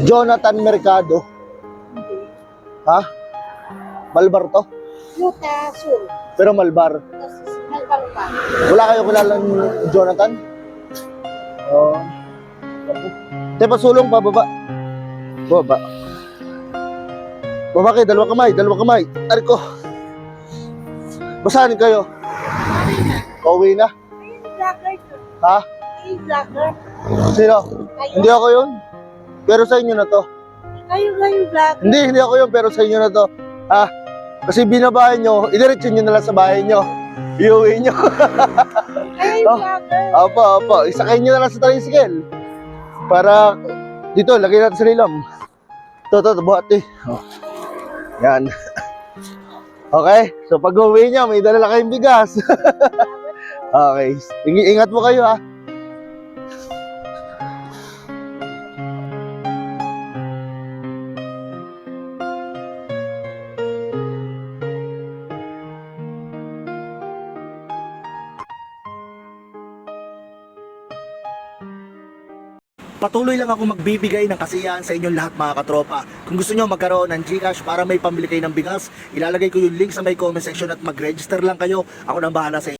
Jonathan Mercado. Ha? Malbar to? Yuta, Sur. Pero Malbar. Tapos, Malbalupa. Wala kayo kilalang Jonathan? Oo. Te, pasulong pa, baba. Baba. Baba kayo, dalawa kamay. Ariko. Basahin kayo. Pauwi na. Ayun, vlogger. Ha? Ayun, vlogger. Sino? Kayo? Hindi ako yun. Pero sa inyo na to. Kayo, vlogger. Hindi ako yun, pero sa inyo na to. Ha? Kasi binabahay nyo, idiretso nyo na lang sa bahay nyo. Iuwi nyo. Ayun, Oh. vlogger. Opo. Isakay nyo na lang sa tricycle. Para, dito, lagay natin sa nilam. Ito, buhati. Oh. Yan. Okay, so pag uwi nyo, may dala lang kayong bigas. Okay, ingat mo kayo ha. Patuloy lang ako magbibigay ng kasiyahan sa inyong lahat mga katropa. Kung gusto nyo magkaroon ng GCash para may pambili kayo ng bigas, ilalagay ko yung link sa may comment section at mag-register lang kayo. Ako nang bahala sa inyo.